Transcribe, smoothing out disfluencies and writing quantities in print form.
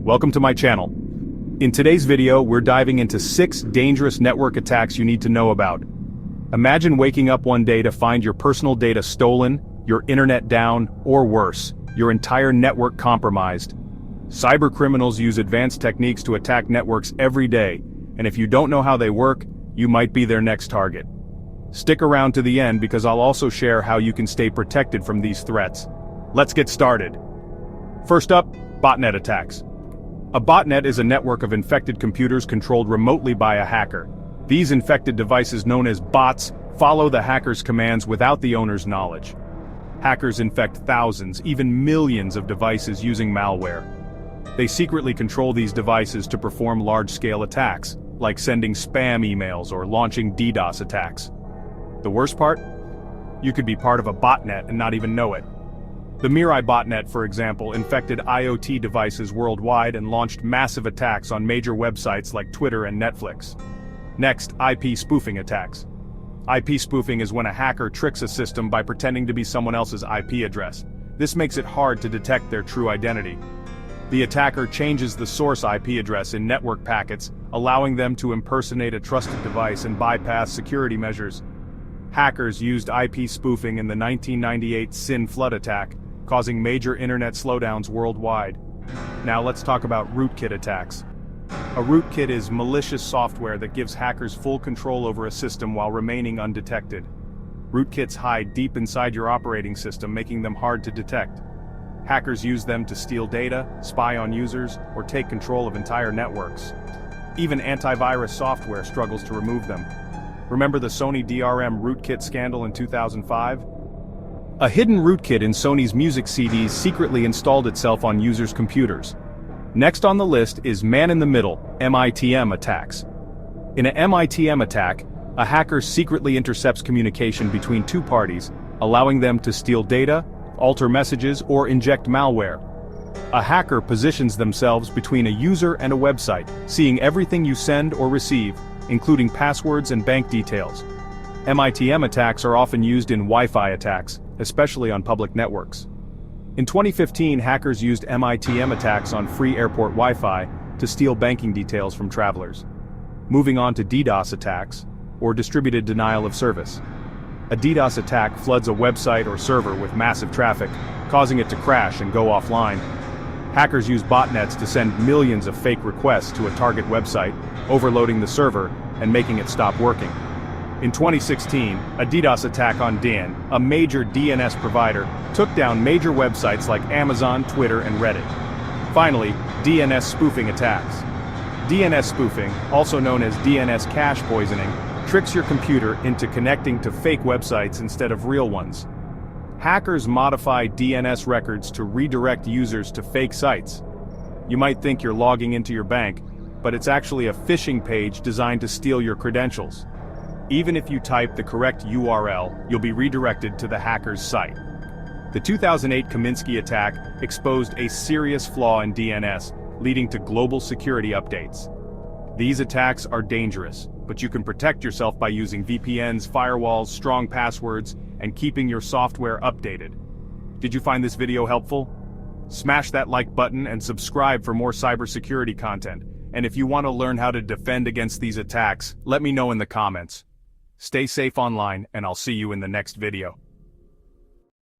welcome to my channel. In today's video, we're diving into 6 dangerous network attacks you need to know about. Imagine waking up one day to find your personal data stolen, your internet down, or worse, your entire network compromised. Cybercriminals use advanced techniques to attack networks every day, and if you don't know how they work, you might be their next target. Stick around to the end because I'll also share how you can stay protected from these threats. Let's get started. First up, botnet attacks. A botnet is a network of infected computers controlled remotely by a hacker. These infected devices, known as bots, follow the hacker's commands without the owner's knowledge. Hackers infect thousands, even millions of devices using malware. They secretly control these devices to perform large-scale attacks, like sending spam emails or launching DDoS attacks. The worst part? You could be part of a botnet and not even know it. The Mirai botnet, for example, infected IoT devices worldwide and launched massive attacks on major websites like Twitter and Netflix. Next, IP spoofing attacks. IP spoofing is when a hacker tricks a system by pretending to be someone else's IP address. This makes it hard to detect their true identity. The attacker changes the source IP address in network packets, allowing them to impersonate a trusted device and bypass security measures. Hackers used IP spoofing in the 1998 SYN flood attack, causing major internet slowdowns worldwide. Now let's talk about rootkit attacks. A rootkit is malicious software that gives hackers full control over a system while remaining undetected. Rootkits hide deep inside your operating system, making them hard to detect. Hackers use them to steal data, spy on users, or take control of entire networks. Even antivirus software struggles to remove them. Remember the Sony DRM rootkit scandal in 2005? A hidden rootkit in Sony's music CDs secretly installed itself on users' computers. Next on the list is man-in-the-middle, MITM attacks. In an MITM attack, a hacker secretly intercepts communication between two parties, allowing them to steal data, alter messages, or inject malware. A hacker positions themselves between a user and a website, seeing everything you send or receive, including passwords and bank details. MITM attacks are often used in Wi-Fi attacks, especially on public networks. In 2015, hackers used MITM attacks on free airport Wi-Fi to steal banking details from travelers. Moving on to DDoS attacks, or distributed denial of service. A DDoS attack floods a website or server with massive traffic, causing it to crash and go offline. Hackers use botnets to send millions of fake requests to a target website, overloading the server and making it stop working. In 2016, a DDoS attack on DAN, a major DNS provider, took down major websites like Amazon, Twitter, and Reddit. Finally, DNS spoofing attacks. DNS spoofing, also known as DNS cache poisoning, tricks your computer into connecting to fake websites instead of real ones. Hackers modify DNS records to redirect users to fake sites. You might think you're logging into your bank, but it's actually a phishing page designed to steal your credentials. Even if you type the correct URL, you'll be redirected to the hacker's site. The 2008 Kaminsky attack exposed a serious flaw in DNS, leading to global security updates. These attacks are dangerous, but you can protect yourself by using VPNs, firewalls, strong passwords, and keeping your software updated. Did you find this video helpful? Smash that like button and subscribe for more cybersecurity content. And if you want to learn how to defend against these attacks, let me know in the comments. Stay safe online, and I'll see you in the next video.